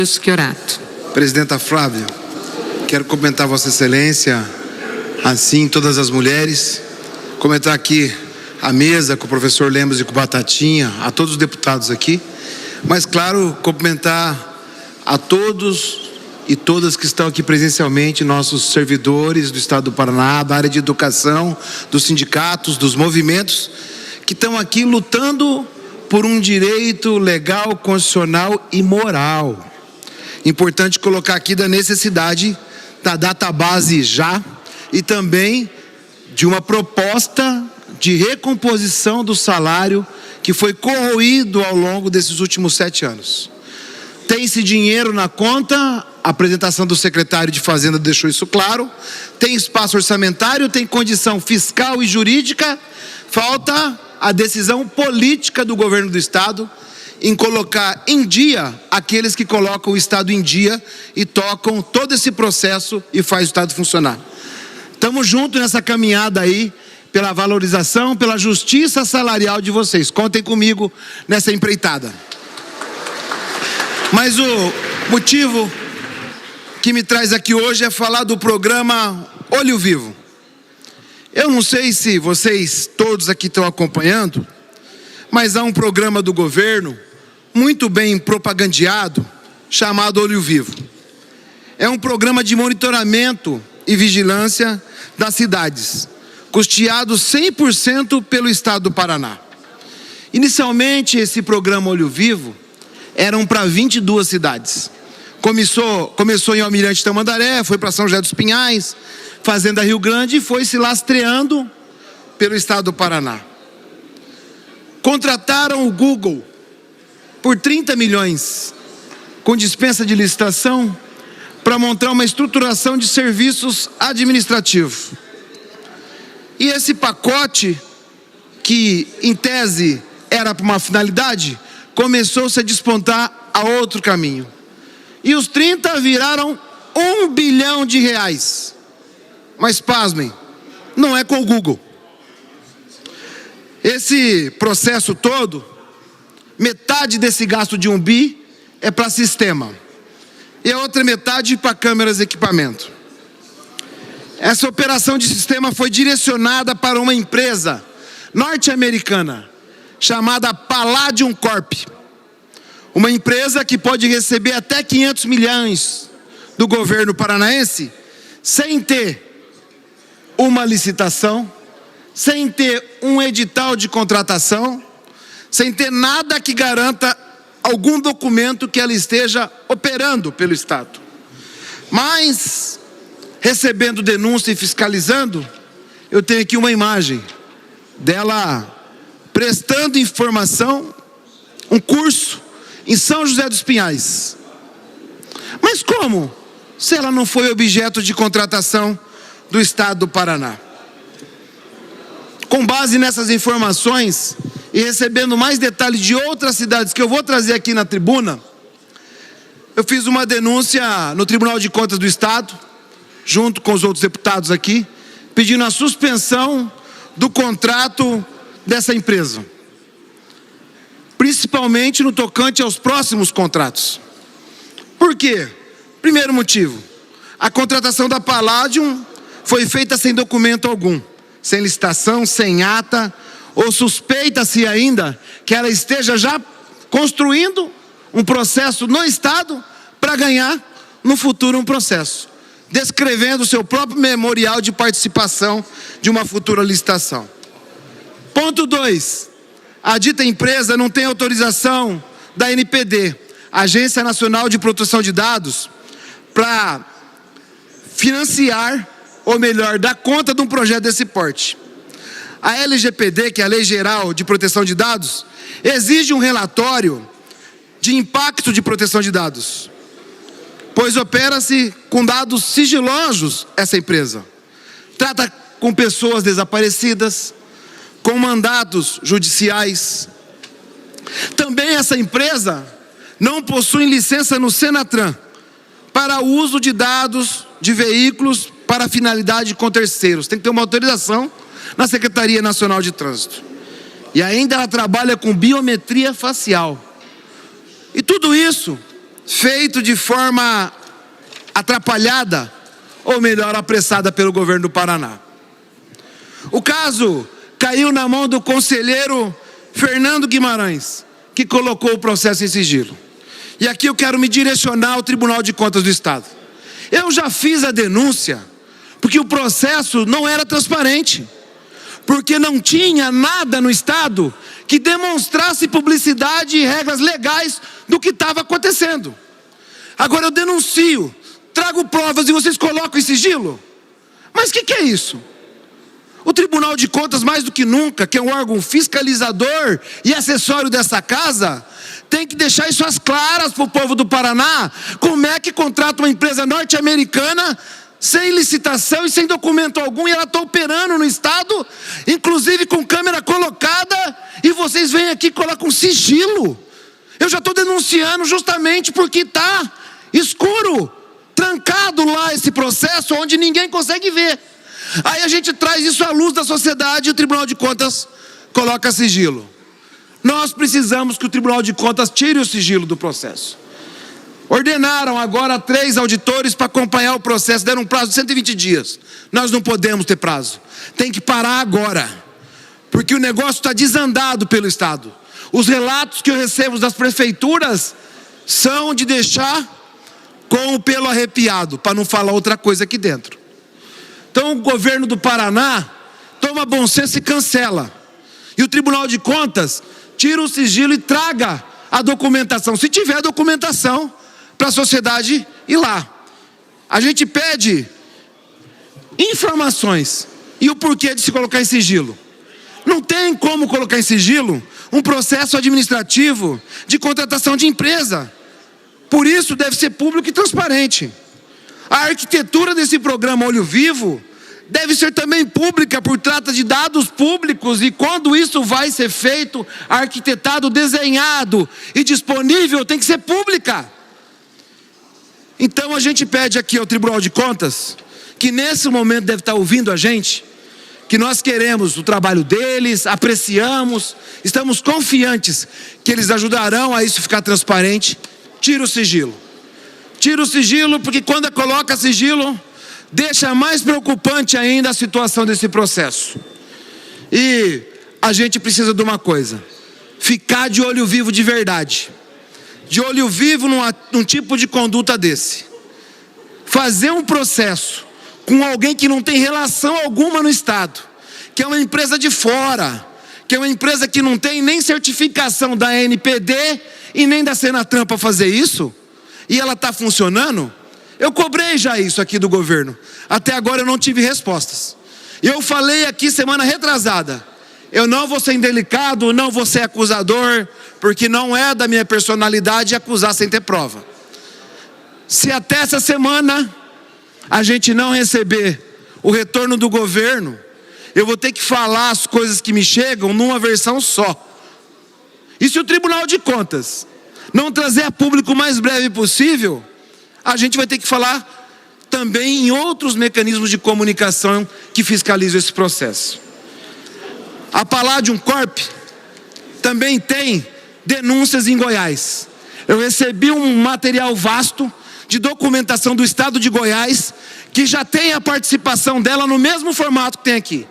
Schiorato. Presidenta Flávia, quero cumprimentar Vossa Excelência, assim todas as mulheres, comentar aqui a mesa com o professor Lemos e com o Batatinha, a todos os deputados aqui, mas claro, cumprimentar a todos e todas que estão aqui presencialmente, nossos servidores do Estado do Paraná, da área de educação, dos sindicatos, dos movimentos, que estão aqui lutando por um direito legal, constitucional e moral. Importante colocar aqui da necessidade da database já e também de uma proposta de recomposição do salário que foi corroído ao longo desses últimos 7 anos. Tem-se dinheiro na conta, a apresentação do secretário de Fazenda deixou isso claro, tem espaço orçamentário, tem condição fiscal e jurídica, falta a decisão política do governo do Estado em colocar em dia aqueles que colocam o Estado em dia e tocam todo esse processo e faz o Estado funcionar. Estamos juntos nessa caminhada aí, pela valorização, pela justiça salarial de vocês. Contem comigo nessa empreitada. Mas o motivo que me traz aqui hoje é falar do programa Olho Vivo. Eu não sei se vocês todos aqui estão acompanhando, mas há um programa do governo muito bem propagandeado, chamado Olho Vivo. É um programa de monitoramento e vigilância das cidades, custeado 100% pelo Estado do Paraná. Inicialmente, esse programa Olho Vivo eram para 22 cidades. Começou em Almirante Tamandaré, foi para São José dos Pinhais, Fazenda Rio Grande e foi se lastreando pelo Estado do Paraná. Contrataram o Google por 30 milhões, com dispensa de licitação, para montar uma estruturação de serviços administrativos. E esse pacote, que em tese era para uma finalidade, começou-se a despontar a outro caminho. E os 30 viraram R$1 bilhão. Mas pasmem, não é com o Google. Esse processo todo, metade desse gasto de 1 bi é para sistema. E a outra metade para câmeras e equipamento. Essa operação de sistema foi direcionada para uma empresa norte-americana chamada Palladium Corp. Uma empresa que pode receber até 500 milhões do governo paranaense sem ter uma licitação, sem ter um edital de contratação, sem ter nada que garanta algum documento que ela esteja operando pelo Estado. Mas, recebendo denúncia e fiscalizando, eu tenho aqui uma imagem dela prestando informação, um curso em São José dos Pinhais. Mas como? Se ela não foi objeto de contratação do Estado do Paraná. Com base nessas informações e recebendo mais detalhes de outras cidades que eu vou trazer aqui na tribuna, eu fiz uma denúncia no Tribunal de Contas do Estado, junto com os outros deputados aqui, pedindo a suspensão do contrato dessa empresa. Principalmente no tocante aos próximos contratos. Por quê? Primeiro motivo, a contratação da Palladium foi feita sem documento algum, sem licitação, sem ata, ou suspeita-se ainda que ela esteja já construindo um processo no Estado para ganhar no futuro um processo, descrevendo o seu próprio memorial de participação de uma futura licitação. Ponto 2. A dita empresa não tem autorização da ANPD, Agência Nacional de Proteção de Dados, para financiar, ou melhor, dar conta de um projeto desse porte. A LGPD, que é a Lei Geral de Proteção de Dados, exige um relatório de impacto de proteção de dados, pois opera-se com dados sigilosos essa empresa. Trata com pessoas desaparecidas, com mandatos judiciais. Também essa empresa não possui licença no Senatran para o uso de dados de veículos para finalidade com terceiros. Tem que ter uma autorização na Secretaria Nacional de Trânsito. E ainda ela trabalha com biometria facial. E tudo isso feito de forma atrapalhada, ou melhor, apressada pelo governo do Paraná. O caso caiu na mão do conselheiro Fernando Guimarães, que colocou o processo em sigilo. E aqui eu quero me direcionar ao Tribunal de Contas do Estado. Eu já fiz a denúncia, porque o processo não era transparente, porque não tinha nada no Estado que demonstrasse publicidade e regras legais do que estava acontecendo. Agora eu denuncio, trago provas e vocês colocam em sigilo? Mas o que é isso? O Tribunal de Contas, mais do que nunca, que é um órgão fiscalizador e acessório dessa casa, tem que deixar isso às claras para o povo do Paraná. Como é que contrata uma empresa norte-americana sem licitação e sem documento algum, e ela está operando no Estado, inclusive com câmera colocada, e vocês vêm aqui e colocam sigilo? Eu já estou denunciando justamente porque está escuro, trancado lá esse processo, onde ninguém consegue ver. Aí a gente traz isso à luz da sociedade e o Tribunal de Contas coloca sigilo. Nós precisamos que o Tribunal de Contas tire o sigilo do processo. Ordenaram agora 3 auditores para acompanhar o processo, deram um prazo de 120 dias. Nós não podemos ter prazo. Tem que parar agora, porque o negócio está desandado pelo Estado. Os relatos que eu recebo das prefeituras são de deixar com o pelo arrepiado, para não falar outra coisa aqui dentro. Então o governo do Paraná toma bom senso e cancela. E o Tribunal de Contas tira o sigilo e traga a documentação, se tiver documentação, para a sociedade ir lá. A gente pede informações e o porquê de se colocar em sigilo. Não tem como colocar em sigilo um processo administrativo de contratação de empresa. Por isso deve ser público e transparente. A arquitetura desse programa Olho Vivo deve ser também pública, por trata de dados públicos, e quando isso vai ser feito, arquitetado, desenhado e disponível, tem que ser pública. Então a gente pede aqui ao Tribunal de Contas, que nesse momento deve estar ouvindo a gente, que nós queremos o trabalho deles, apreciamos, estamos confiantes que eles ajudarão a isso ficar transparente. Tira o sigilo. Tira o sigilo, porque quando coloca sigilo, deixa mais preocupante ainda a situação desse processo. E a gente precisa de uma coisa: ficar de olho vivo de verdade. De olho vivo num tipo de conduta desse. Fazer um processo com alguém que não tem relação alguma no Estado, que é uma empresa de fora, que é uma empresa que não tem nem certificação da ANPD e nem da Senatran para fazer isso, e ela está funcionando. Eu cobrei já isso aqui do governo. Até agora eu não tive respostas. Eu falei aqui semana retrasada: eu não vou ser indelicado, não vou ser acusador, porque não é da minha personalidade acusar sem ter prova. Se até essa semana a gente não receber o retorno do governo, eu vou ter que falar as coisas que me chegam numa versão só. E se o Tribunal de Contas não trazer a público o mais breve possível, a gente vai ter que falar também em outros mecanismos de comunicação que fiscalizam esse processo. A Palladium Corp também tem denúncias em Goiás. Eu recebi um material vasto de documentação do Estado de Goiás, que já tem a participação dela no mesmo formato que tem aqui.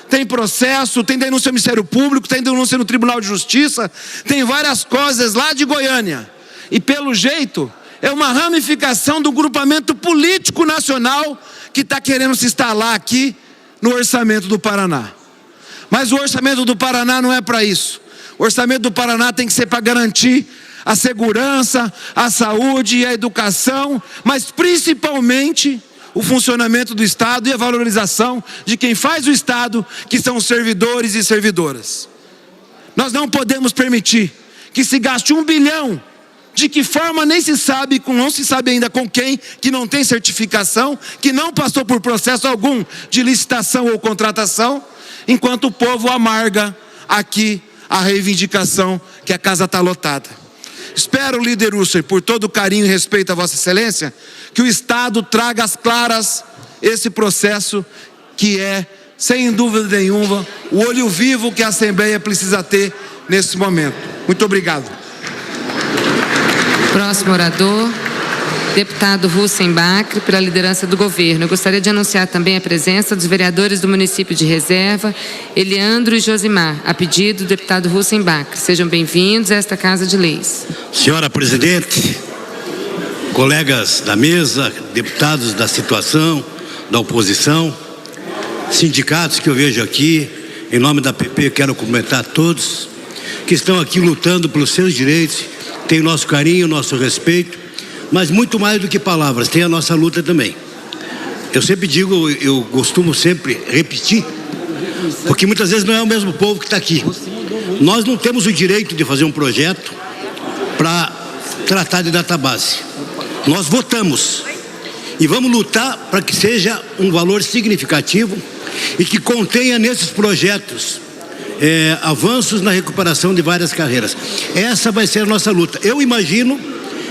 Tem processo, tem denúncia no Ministério Público, tem denúncia no Tribunal de Justiça, tem várias coisas lá de Goiânia. E pelo jeito, é uma ramificação do grupamento político nacional que está querendo se instalar aqui no orçamento do Paraná. Mas o orçamento do Paraná não é para isso. O orçamento do Paraná tem que ser para garantir a segurança, a saúde e a educação, mas principalmente o funcionamento do Estado e a valorização de quem faz o Estado, que são os servidores e servidoras. Nós não podemos permitir que se gaste 1 bilhão, de que forma nem se sabe, não se sabe ainda com quem, que não tem certificação, que não passou por processo algum de licitação ou contratação, enquanto o povo amarga aqui a reivindicação que a casa está lotada. Espero, líder Usser, por todo o carinho e respeito a Vossa Excelência, que o Estado traga às claras esse processo que é, sem dúvida nenhuma, o olho vivo que a Assembleia precisa ter nesse momento. Muito obrigado. Próximo orador, deputado Russen Bacri, pela liderança do governo. Eu gostaria de anunciar também a presença dos vereadores do município de Reserva, Eliandro e Josimar, a pedido do deputado Russen Bacri. Sejam bem-vindos a esta Casa de Leis. Senhora presidente, colegas da mesa, deputados da situação, da oposição, sindicatos que eu vejo aqui, em nome da PP, quero cumprimentar todos que estão aqui lutando pelos seus direitos, tem o nosso carinho, o nosso respeito, mas muito mais do que palavras, tem a nossa luta também. Eu sempre digo, eu costumo sempre repetir, porque muitas vezes não é o mesmo povo que está aqui. Nós não temos o direito de fazer um projeto para tratar de database. Nós votamos e vamos lutar para que seja um valor significativo e que contenha nesses projetos avanços na recuperação de várias carreiras. Essa vai ser a nossa luta. Eu imagino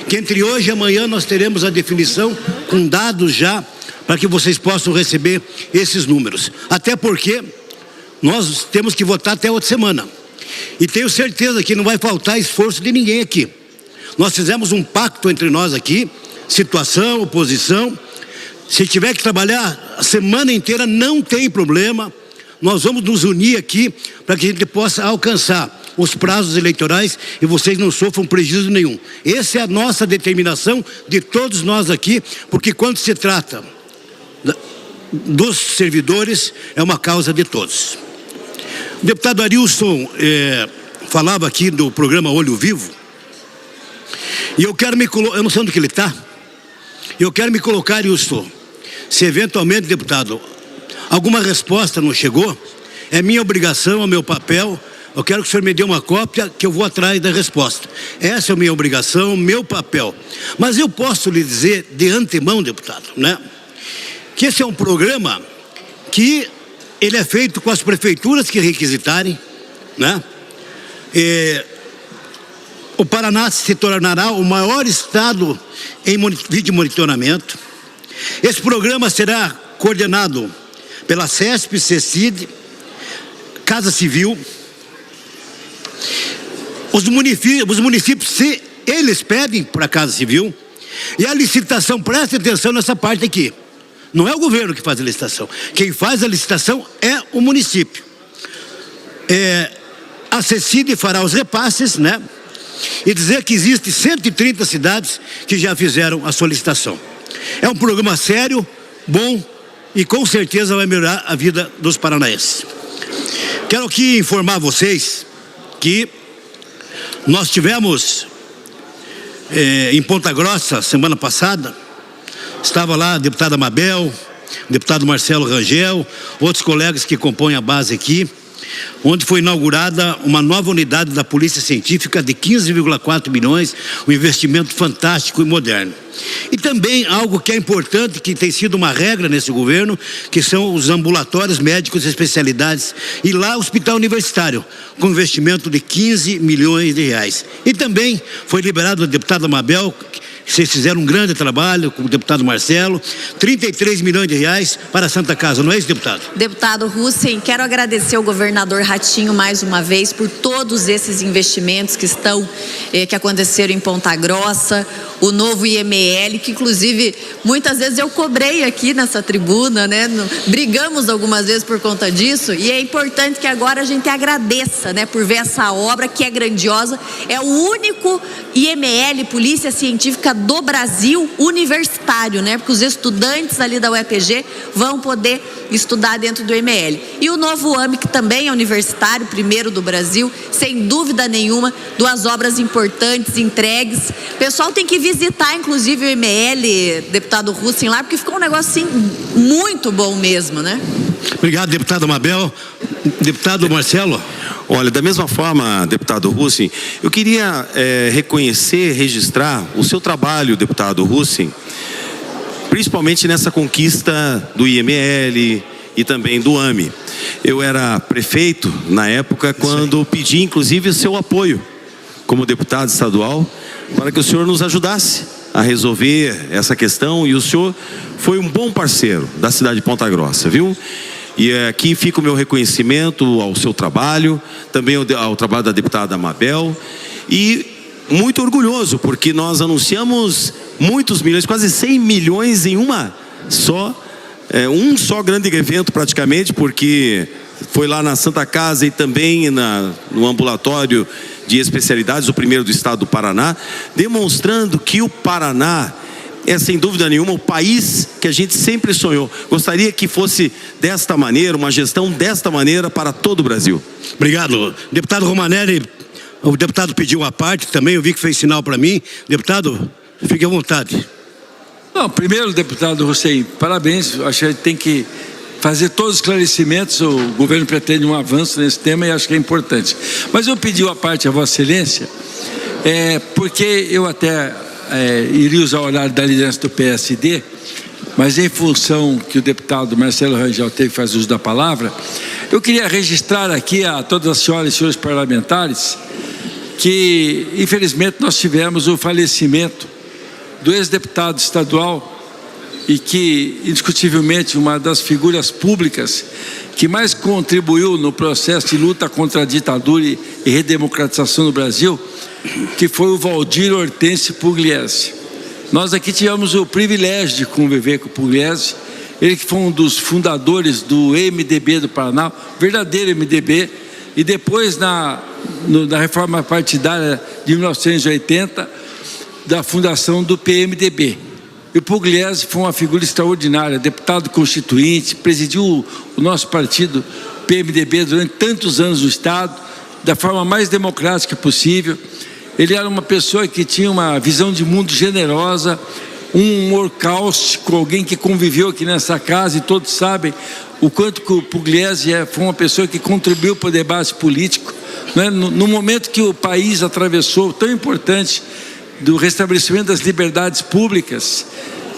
que entre hoje e amanhã nós teremos a definição com dados já para que vocês possam receber esses números. Até porque nós temos que votar até outra semana. E tenho certeza que não vai faltar esforço de ninguém aqui. Nós fizemos um pacto entre nós aqui, situação, oposição. Se tiver que trabalhar a semana inteira, não tem problema. Nós vamos nos unir aqui para que a gente possa alcançar os prazos eleitorais e vocês não sofram prejuízo nenhum. Essa é a nossa determinação de todos nós aqui, porque quando se trata dos servidores, é uma causa de todos. O deputado Arilson falava aqui do programa Olho Vivo, e eu quero me colocar, eu não sei onde que ele está, eu quero me colocar, Arilson, se eventualmente, deputado, alguma resposta não chegou, é minha obrigação, é meu papel, eu quero que o senhor me dê uma cópia que eu vou atrás da resposta. Essa é a minha obrigação, meu papel. Mas eu posso lhe dizer de antemão, deputado, né, que esse é um programa que ele é feito com as prefeituras que requisitarem, né? O Paraná se tornará o maior estado em vídeo monitoramento. Esse programa será coordenado pela CESP, CECID, Casa Civil. Os municípios, se eles pedem para a Casa Civil, e a licitação, preste atenção nessa parte aqui, não é o governo que faz a licitação, quem faz a licitação é o município. A CECID fará os repasses, né? E dizer que existe 130 cidades que já fizeram a solicitação. É um programa sério, bom e com certeza vai melhorar a vida dos paranaenses. Quero aqui informar vocês que nós tivemos em Ponta Grossa semana passada, estava lá a deputada Mabel, o deputado Marcelo Rangel, outros colegas que compõem a base aqui, onde foi inaugurada uma nova unidade da Polícia Científica de 15,4 milhões, um investimento fantástico e moderno. E também algo que é importante, que tem sido uma regra nesse governo, que são os ambulatórios médicos e especialidades, e lá o Hospital Universitário, com investimento de 15 milhões de reais. E também foi liberado a deputada Mabel, vocês fizeram um grande trabalho com o deputado Marcelo, 33 milhões de reais para a Santa Casa, não é isso, deputado? Deputado Russen, quero agradecer ao governador Ratinho mais uma vez por todos esses investimentos que aconteceram em Ponta Grossa, o novo IML, que inclusive muitas vezes eu cobrei aqui nessa tribuna, né? Brigamos algumas vezes por conta disso, e é importante que agora a gente agradeça, né, por ver essa obra que é grandiosa. É o único IML, Polícia Científica do Brasil, universitário, né? Porque os estudantes ali da UEPG vão poder estudar dentro do IML. E o novo AME, que também é universitário, primeiro do Brasil, sem dúvida nenhuma, duas obras importantes, entregues. O pessoal tem que visitar, inclusive, o IML, deputado Russen, lá, porque ficou um negócio, assim, muito bom mesmo, né? Obrigado, deputado Mabel. Deputado Marcelo. Olha, da mesma forma, deputado Russen, eu queria reconhecer, registrar o seu trabalho, deputado Russen, principalmente nessa conquista do IML e também do AME. Eu era prefeito na época quando pedi, inclusive, o seu apoio como deputado estadual para que o senhor nos ajudasse a resolver essa questão, e o senhor foi um bom parceiro da cidade de Ponta Grossa, viu? E aqui fica o meu reconhecimento ao seu trabalho, também ao trabalho da deputada Mabel, e muito orgulhoso, porque nós anunciamos muitos milhões, quase 100 milhões em um só grande evento praticamente, porque foi lá na Santa Casa e também no ambulatório de especialidades, o primeiro do estado do Paraná, demonstrando que o Paraná é, sem dúvida nenhuma, o país que a gente sempre sonhou. Gostaria que fosse desta maneira, uma gestão desta maneira para todo o Brasil. Obrigado. Deputado Romanelli, o deputado pediu a parte também, eu vi que fez sinal para mim. Deputado, fique à vontade. Não, primeiro, deputado Hussein, parabéns. Acho que a gente tem que fazer todos os esclarecimentos. O governo pretende um avanço nesse tema e acho que é importante. Mas eu pedi a parte a Vossa Excelência, porque eu até iria usar o horário da liderança do PSD, mas em função que o deputado Marcelo Rangel teve que fazer uso da palavra, eu queria registrar aqui a todas as senhoras e senhores parlamentares que, infelizmente, nós tivemos o falecimento do ex-deputado estadual e que, indiscutivelmente, uma das figuras públicas que mais contribuiu no processo de luta contra a ditadura e redemocratização no Brasil, que foi o Waldir Hortêncio Pugliese. Nós aqui tivemos o privilégio de conviver com o Pugliese, ele que foi um dos fundadores do MDB do Paraná, verdadeiro MDB, e depois na reforma partidária de 1980, da fundação do PMDB. E o Pugliese foi uma figura extraordinária, deputado constituinte, presidiu o nosso partido PMDB durante tantos anos no Estado, da forma mais democrática possível. Ele era uma pessoa que tinha uma visão de mundo generosa, um humor cáustico, alguém que conviveu aqui nessa casa e todos sabem o quanto que o Pugliese foi uma pessoa que contribuiu para o debate político, né? No momento que o país atravessou, tão importante, do restabelecimento das liberdades públicas,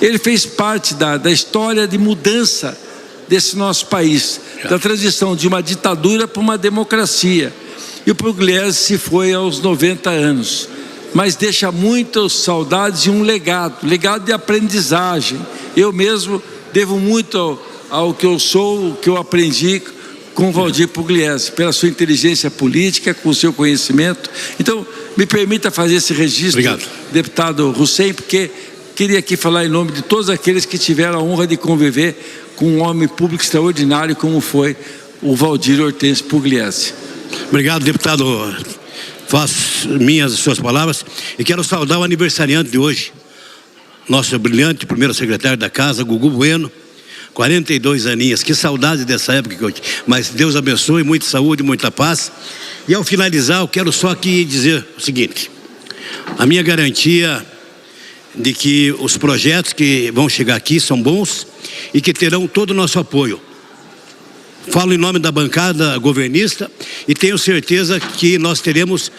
ele fez parte da história de mudança desse nosso país, da transição de uma ditadura para uma democracia. E o Pugliese se foi aos 90 anos, mas deixa muitas saudades e um legado de aprendizagem. Eu mesmo devo muito ao que eu sou, o que eu aprendi com o Waldir Pugliese, pela sua inteligência política, com o seu conhecimento. Então, me permita fazer esse registro, obrigado, deputado Hussein, porque queria aqui falar em nome de todos aqueles que tiveram a honra de conviver com um homem público extraordinário como foi o Waldir Hortêncio Pugliese. Obrigado, deputado. Faço minhas as suas palavras e quero saudar o aniversariante de hoje, nosso brilhante primeiro secretário da casa, Gugu Bueno, 42 aninhos. Que saudade dessa época que eu tinha. Mas Deus abençoe, muita saúde, muita paz. E ao finalizar, eu quero só aqui dizer o seguinte: a minha garantia de que os projetos que vão chegar aqui são bons e que terão todo o nosso apoio. Falo em nome da bancada governista e tenho certeza que nós teremos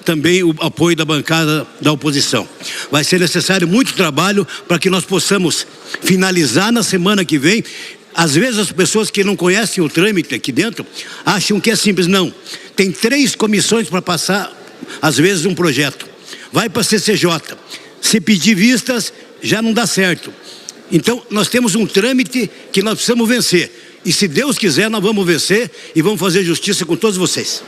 também o apoio da bancada da oposição. Vai ser necessário muito trabalho para que nós possamos finalizar na semana que vem. Às vezes as pessoas que não conhecem o trâmite aqui dentro acham que é simples. Não, tem 3 comissões para passar, às vezes, um projeto. Vai para a CCJ, se pedir vistas já não dá certo. Então nós temos um trâmite que nós precisamos vencer. E se Deus quiser, nós vamos vencer e vamos fazer justiça com todos vocês.